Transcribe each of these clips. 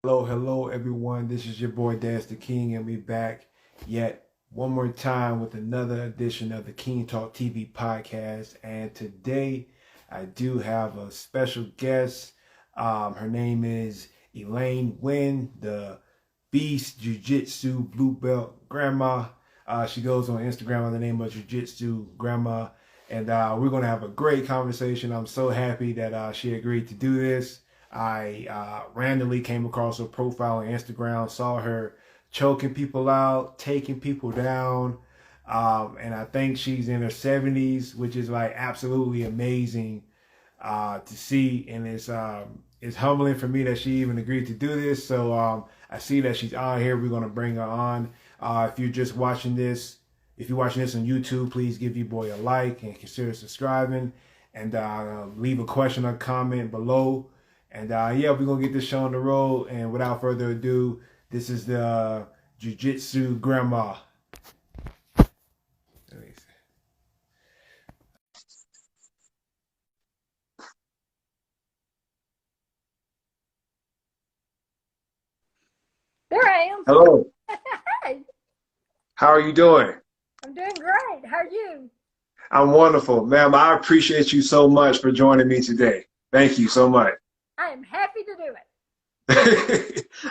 Hello, hello, everyone. This is your boy Daz the King, and we back yet one more time with another edition of the King Talk TV podcast. And today, I do have a special guest. Her name is Elaine Wynn, the Beast Jiu-Jitsu Blue Belt Grandma. She goes on Instagram under the name of Jiu-Jitsu Grandma, and we're gonna have a great conversation. I'm so happy that she agreed to do this. I randomly came across her profile on Instagram, saw her choking people out, taking people down, and I think she's in her 70s, which is like absolutely amazing to see, and it's humbling for me that she even agreed to do this. So I see that she's on here. We're gonna bring her on. If you're just watching this, if you're watching this on YouTube, please give your boy a like and consider subscribing, and leave a question or comment below. And yeah, we're gonna get this show on the road. And without further ado, this is the Jiu-Jitsu Grandma. There I am. Hello. Hey, How are you doing? I'm doing great. How are you? I'm wonderful, ma'am. I appreciate you so much for joining me today. Thank you so much. I am happy to do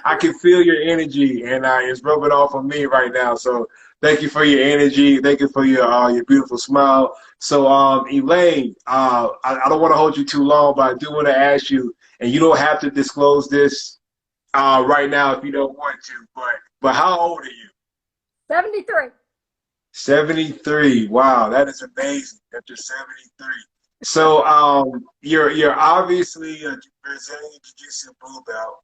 I can feel your energy, and it's rubbing off on me right now. So thank you for your energy. Thank you for your beautiful smile. So Elaine, I don't want to hold you too long, but I do want to ask you, and you don't have to disclose this right now if you don't want to, but how old are you? it. 73. 73. Wow, that is amazing. After 73. So you're obviously a Brazilian Jiu-Jitsu blue belt.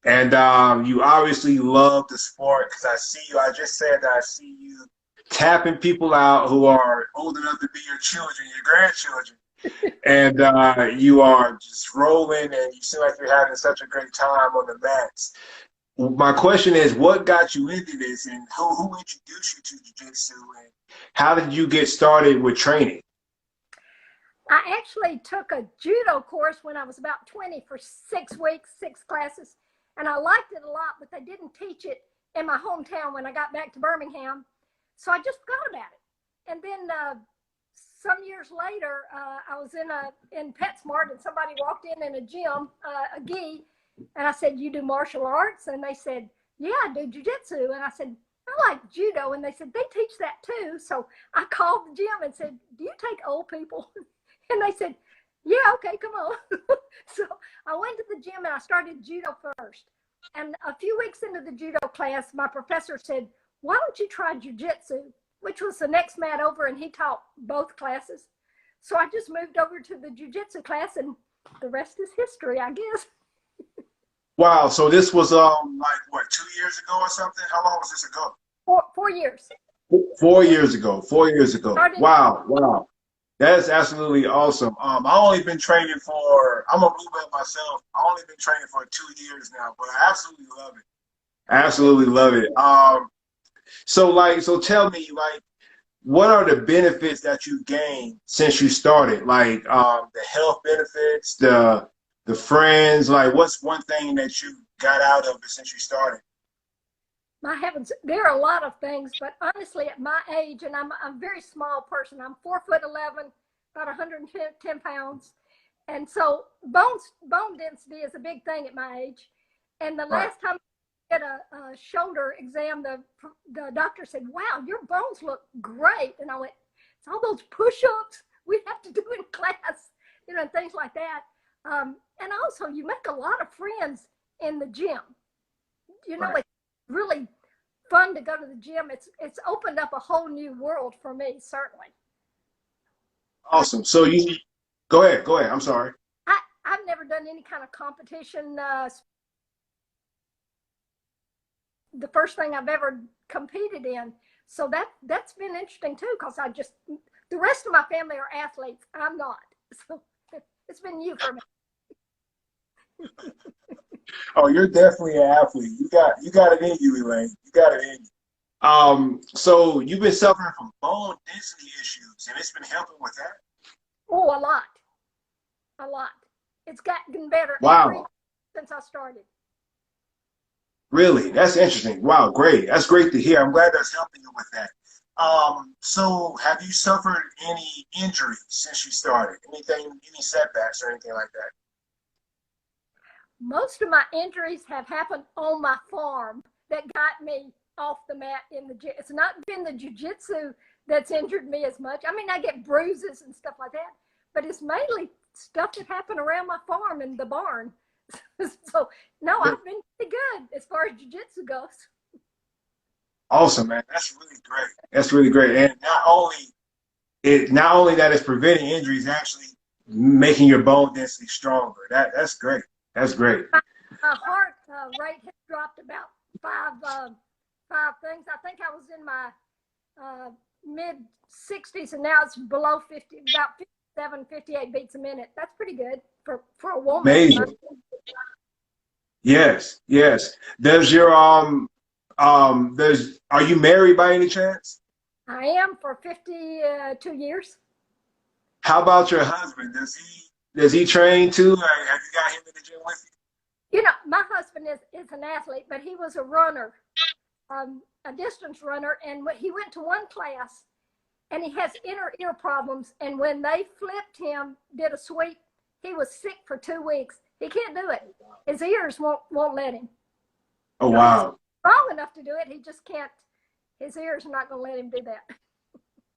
And you obviously love the sport because I see you. I just said that I see you tapping people out who are old enough to be your children, your grandchildren, and you are just rolling, and you seem like you're having such a great time on the mats. My question is, what got you into this, and who introduced you to jiu-jitsu, and how did you get started with training? I actually took a judo course when I was about 20 for 6 weeks, 6 classes, and I liked it a lot, but they didn't teach it in my hometown when I got back to Birmingham. So I just forgot about it. And then some years later, I was in PetSmart, and somebody walked in a gym, a gi, and I said, "You do martial arts?" And they said, "Yeah, I do jiu-jitsu." And I said, "I like judo." And they said, "They teach that too." So I called the gym and said, "Do you take old people?" And they said, "Yeah, okay, come on." So I went to the gym and I started judo first. And a few weeks into the judo class, my professor said, "Why don't you try jiu-jitsu?" Which was the next mat over, and he taught both classes. So I just moved over to the jiu-jitsu class, and the rest is history, I guess. Wow, so this was like what, 2 years ago or something? How long was this ago? 4 years. 4 years ago. 4 years ago. Started. Wow, wow. That's absolutely awesome. I only been training for, I'm a blue belt myself. I only been training for 2 years now, but I absolutely love it. I absolutely love it. So tell me, like, what are the benefits that you gained since you started? Like, the health benefits, the friends. Like, what's one thing that you got out of it since you started? My heavens, there are a lot of things, but honestly, at my age, and I'm a very small person, I'm 4'11", about 110 pounds. And so bone density is a big thing at my age. And the Right. last time I did a shoulder exam, the doctor said, "Wow, your bones look great." And I went, "It's all those push-ups we have to do in class, and things like that." And also, you make a lot of friends in the gym. Right. It's really fun to go to the gym. It's opened up a whole new world for me, certainly. I, Awesome. So you go ahead. Go ahead. I'm sorry. I've never done any kind of competition. The first thing I've ever competed in. So that's been interesting too, because the rest of my family are athletes. I'm not. So it's been new for me. Oh, you're definitely an athlete. You got it in you, Elaine. You got it in you. So you've been suffering from bone density issues, and it's been helping with that. Oh, a lot. A lot. It's gotten better every Wow. since I started. Really? That's interesting. Wow, great. That's great to hear. I'm glad that's helping you with that. So have you suffered any injuries since you started? Anything, any setbacks or anything like that? Most of my injuries have happened on my farm that got me off the mat in the gym. It's not been the jiu-jitsu that's injured me as much. I mean, I get bruises and stuff like that, but it's mainly stuff that happened around my farm and the barn. So no, I've been pretty good as far as jiu-jitsu goes. Awesome, man. That's really great. That's really great. And not only that it's preventing injuries, actually making your bone density stronger. That's great. That's great. My heart rate has dropped about five things. I think I was in my mid 60s, and now it's below 50, about 57, 58 beats a minute. That's pretty good for a woman. Amazing. Yes, yes. Does your are you married by any chance? I am for 52 years. How about your husband? Does he train too? Have you got him in the gym with you? You know, my husband is an athlete, but he was a runner, a distance runner, and he went to one class, and he has inner ear problems. And when they flipped him, did a sweep, he was sick for 2 weeks. He can't do it. His ears won't let him. Oh, wow. He's strong enough to do it. He just can't. His ears are not going to let him do that.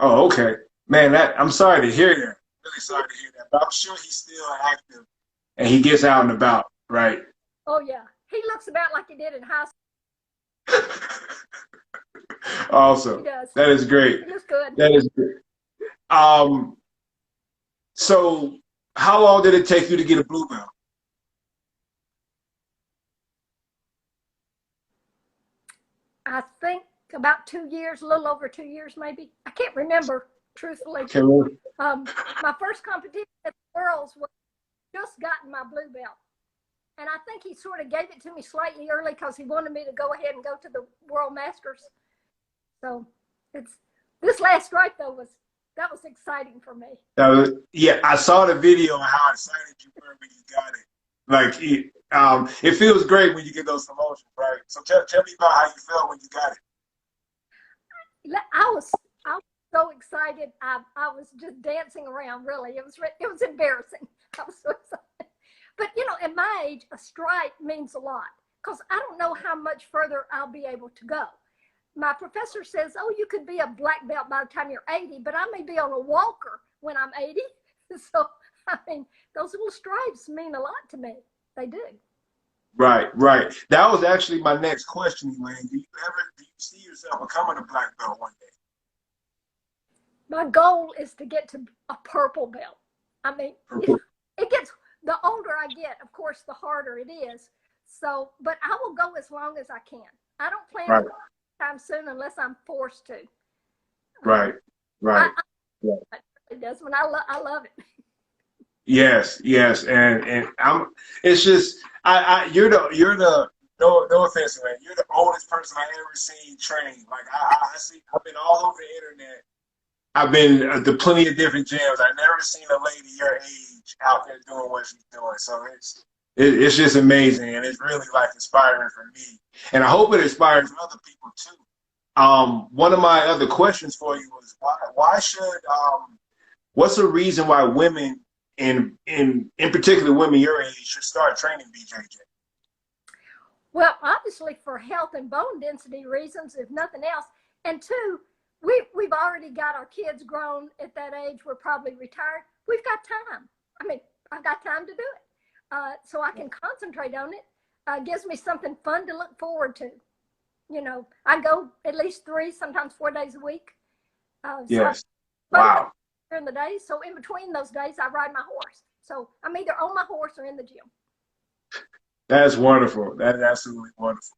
Oh, okay. Man, I'm sorry to hear that. Really sorry to hear that. But I'm sure he's still active and he gets out and about, right? Oh, yeah. He looks about like he did in high school. Awesome. He does. That is great. He looks good. That is good. So how long did it take you to get a blue belt? I think about 2 years, a little over 2 years, maybe. I can't remember, truthfully. Okay. My first competition at the Worlds was just gotten my blue belt. And I think he sort of gave it to me slightly early because he wanted me to go ahead and go to the World Masters. So this last stripe though was exciting for me. Yeah, I saw the video and how excited you were when you got it. Like it feels great when you get those promotions, right? So tell me about how you felt when you got it. I was so excited. I was just dancing around. Really, it was embarrassing. I was so excited. But you know, at my age, a stripe means a lot because I don't know how much further I'll be able to go. My professor says, "Oh, you could be a black belt by the time you're 80, but I may be on a walker when I'm 80." So I mean, those little stripes mean a lot to me. They do. Right, right. That was actually my next question, Elaine. Do you see yourself becoming a black belt one day? My goal is to get to a purple belt. I mean, it gets, the older I get, of course, the harder it is. So, but I will go as long as I can. I don't plan to go anytime soon unless I'm forced to. Right, right. It does when I love it. Yes, yes, and it's just you're the no offense, man. You're the oldest person I ever seen train. Like I see, I've been all over the internet. I've been to plenty of different gyms. I've never seen a lady your age out there doing what she's doing. So it's just amazing, and it's really like inspiring for me. And I hope it inspires other people too. One of my other questions for you was why should what's the reason why women in particular women your age should start training BJJ? Well, obviously for health and bone density reasons, if nothing else. And two, we've already got our kids grown at that age. We're probably retired. We've got time. I mean, I've got time to do it. So I can concentrate on it. Gives me something fun to look forward to. You know, I go at least 3, sometimes 4 days a week. Yes. Wow. During the day. So in between those days, I ride my horse. So I'm either on my horse or in the gym. That's wonderful. That is absolutely wonderful.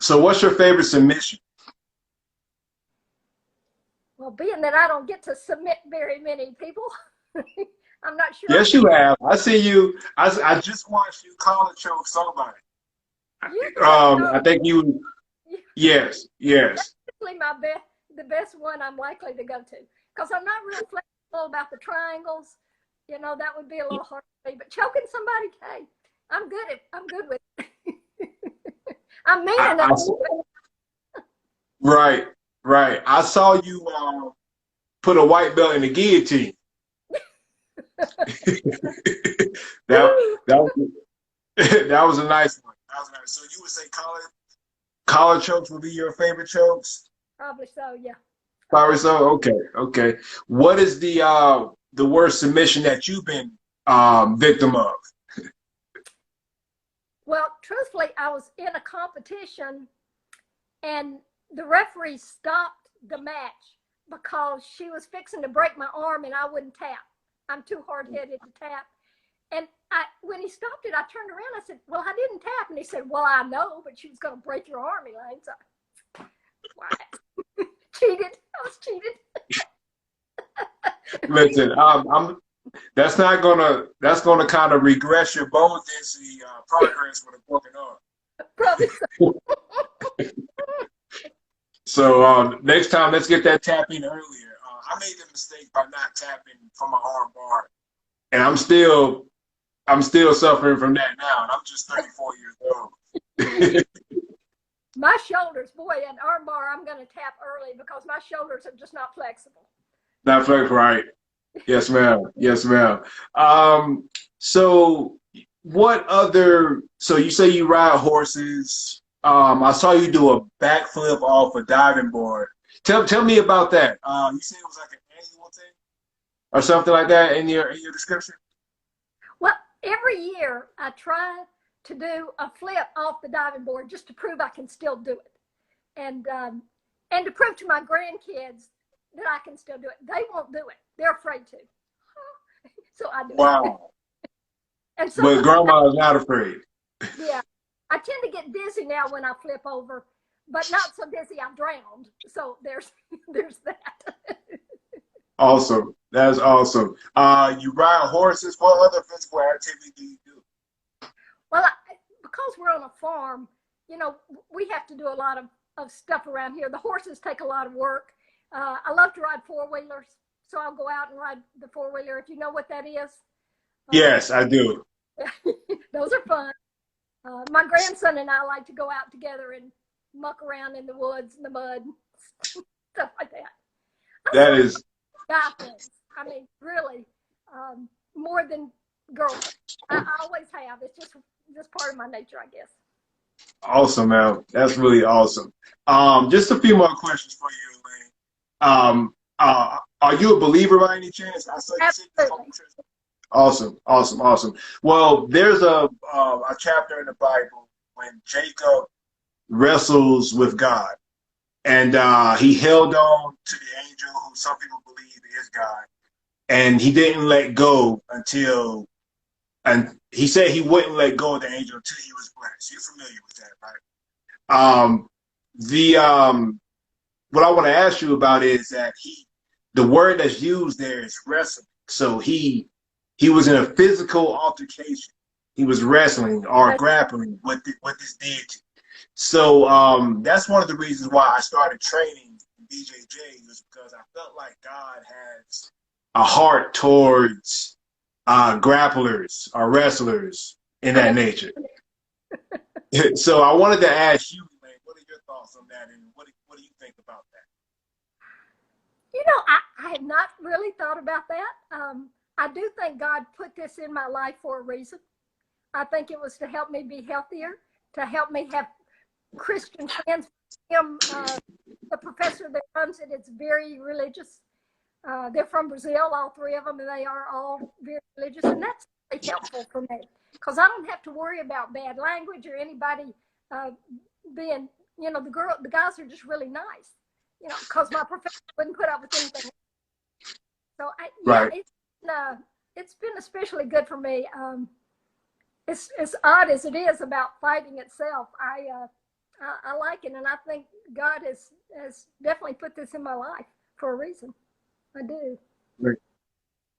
So what's your favorite submission? Well, being that I don't get to submit very many people, I'm not sure. Yes, you have. I see you. I just watched you collar choke somebody. I think you. Yes, yes. That's the best one I'm likely to go to because I'm not real flexible about the triangles. You know, that would be a little hard for me. But choking somebody, hey, I'm good with it. I'm mean I, enough. right, right. I saw you put a white belt in the guillotine. that that was, that was a nice one. That was nice. So you would say collar chokes would be your favorite chokes? Probably so, yeah. Probably so. Okay, okay. What is the worst submission that you've been victim of? Well, truthfully, I was in a competition and the referee stopped the match because she was fixing to break my arm and I wouldn't tap. I'm too hard-headed to tap. And when he stopped it, I turned around. I said, "Well, I didn't tap." And he said, "Well, I know, but she was going to break your arm, Elaine." So, what? Cheated. I was cheated. Listen, that's gonna kind of regress your bone density progress with a broken arm. Probably so. So next time, let's get that tapping earlier. I made the mistake by not tapping from my arm bar, and I'm still suffering from that now, and I'm just 34 years old. My shoulders, boy, an arm bar, I'm going to tap early because my shoulders are just not flexible. Not flexible, right? Yes, ma'am. Yes, ma'am. So what other? So you say you ride horses. I saw you do a backflip off a diving board. Tell me about that. You said it was like an annual thing or something like that in your description. Well, every year I try to do a flip off the diving board just to prove I can still do it, and to prove to my grandkids that I can still do it. They won't do it; they're afraid to. So I do. Wow. And so, But grandma is not afraid. Yeah, I tend to get dizzy now when I flip over, but not so dizzy I'm drowned. So there's that. Awesome. That's awesome. You ride horses. What other physical activity do you do? Well, because we're on a farm, we have to do a lot of stuff around here. The horses take a lot of work. I love to ride four-wheelers, so I'll go out and ride the four-wheeler, if you know what that is. Yes, I do. Those are fun. My grandson and I like to go out together and muck around in the woods and the mud, stuff like that. That is. Guy things. I mean, really, more than girls. I always have. It's just part of my nature, I guess. Awesome, man. That's really awesome. Just a few more questions for you, Elaine. Are you a believer by any chance? Absolutely. Awesome, awesome, awesome. Well, there's a chapter in the Bible when Jacob wrestles with God, and he held on to the angel who some people believe is God, and he didn't let go and he said he wouldn't let go of the angel until he was blessed. You're familiar with that, right? What I want to ask you about is that the word that's used there is wrestling. So he was in a physical altercation. He was wrestling or grappling with this deity. So that's one of the reasons why I started training BJJ, was because I felt like God has a heart towards grapplers or wrestlers in that nature. So I wanted to ask you, man, what are your thoughts on that, and what do you think about that? I have not really thought about that. I do think God put this in my life for a reason. I think it was to help me be healthier, to help me have Christian friends. The professor that runs it is very religious. They're from Brazil, all three of them, and they are all very religious, and that's really helpful for me because I don't have to worry about bad language or anybody being, the guys are just really nice, because my professor wouldn't put up with anything. So Right. It's been especially good for me. It's as odd as it is about fighting itself. I like it, and I think God has definitely put this in my life for a reason. I do. Great.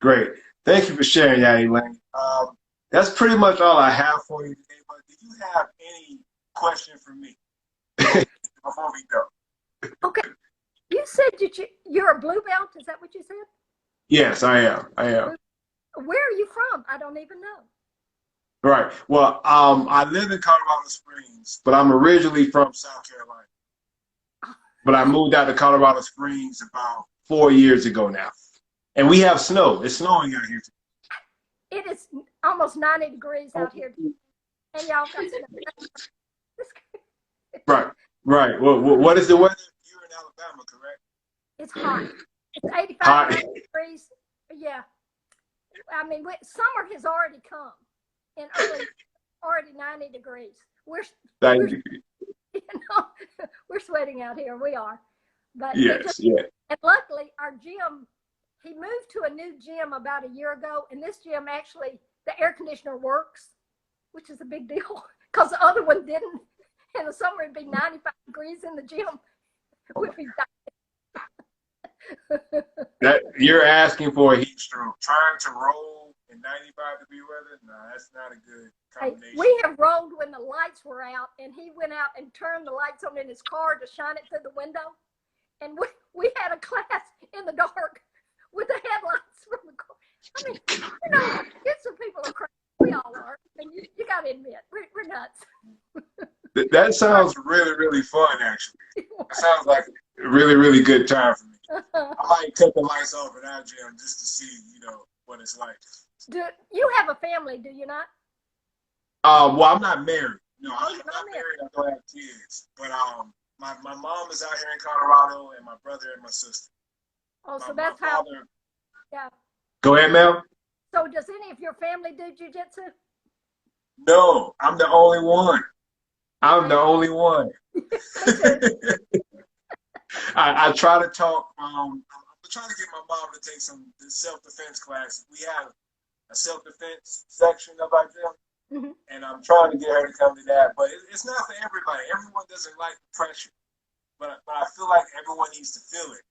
Great. Thank you for sharing that, Elaine. That's pretty much all I have for you today. But do you have any question for me before we go? Okay. You said you're a blue belt. Is that what you said? Yes, I am. I am. Where are you from? I don't even know. Right. Well, I live in Colorado Springs, but I'm originally from South Carolina. But I moved out to Colorado Springs about 4 years ago now. And we have snow. It's snowing out here. It is almost 90 degrees out here, and y'all got snow. Right. Right. Well, what is the weather? You're in Alabama, correct? It's hot. It's 85 Hot. degrees. Yeah. I mean, summer has already come in already 90 degrees. We're you know, we're sweating out here. We are. But yes, yeah. And luckily, our gym, he moved to a new gym about a year ago, and this gym actually, the air conditioner works, which is a big deal because the other one didn't. In the summer, it'd be 95 degrees in the gym. We'd be That you're asking for a heat stroke. Trying to roll in 95-degree weather? No, that's not a good combination. Hey, we have rolled when the lights were out, and he went out and turned the lights on in his car to shine it through the window. And we had a class in the dark with the headlights from the car. I mean, you know, some people are crazy. We all are. And you got to admit, we're nuts. That sounds really, really fun, actually. That sounds like a really, really good time for me. I might cut the lights off at our gym just to see, you know, what it's like. Do you have a family, do you not? Well, I'm not married. No, I'm you're not married. I don't have kids. But my mom is out here in Colorado, and my brother and my sister. Oh, so that's how. Yeah. Go ahead, ma'am. So does any of your family do jiu-jitsu? No, I'm the only one. I'm the only one. I try to talk. I'm trying to get my mom to take some self-defense classes. We have a self-defense section of our gym, and I'm trying to get her to come to that. But it's not for everybody. Everyone doesn't like the pressure, but I feel like everyone needs to feel it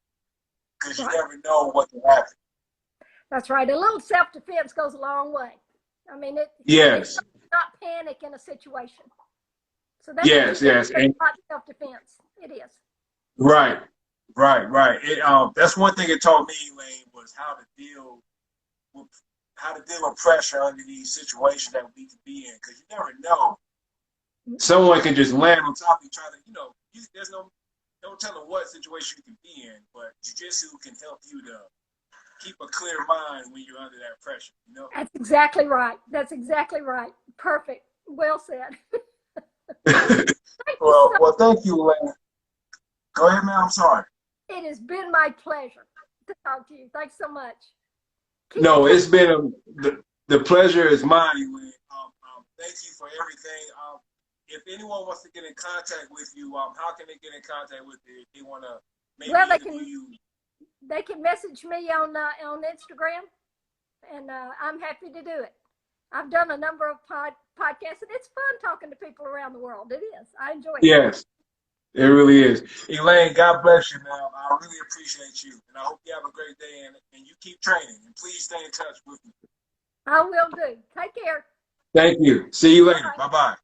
because you never know what can happen. That's right. A little self-defense goes a long way. I mean, yes. It's not panic in a situation. So that's yes. And self-defense. It is. Right. That's one thing it taught me, Elaine, was how to deal with pressure under these situations that we can be in, because you never know. Someone can just land on top of you, try to, you know, there's no telling what situation you can be in, but jiu-jitsu can help you to keep a clear mind when you're under that pressure, you know? That's exactly right. Perfect. Well said. Well, thank you, Elaine. Go ahead, man. I'm sorry. It has been my pleasure to talk to you. Thanks so much. It's been the pleasure is mine, Elaine. Thank you for everything. If anyone wants to get in contact with you, how can they get in contact with you if they want to maybe interview you? They can message me on Instagram, and I'm happy to do it. I've done a number of podcasts, and it's fun talking to people around the world. It is. I enjoy it. Yes, it really is. Elaine, God bless you, man. I really appreciate you, and I hope you have a great day, and you keep training, and please stay in touch with me. I will do. Take care. Thank you. See you later. Bye-bye.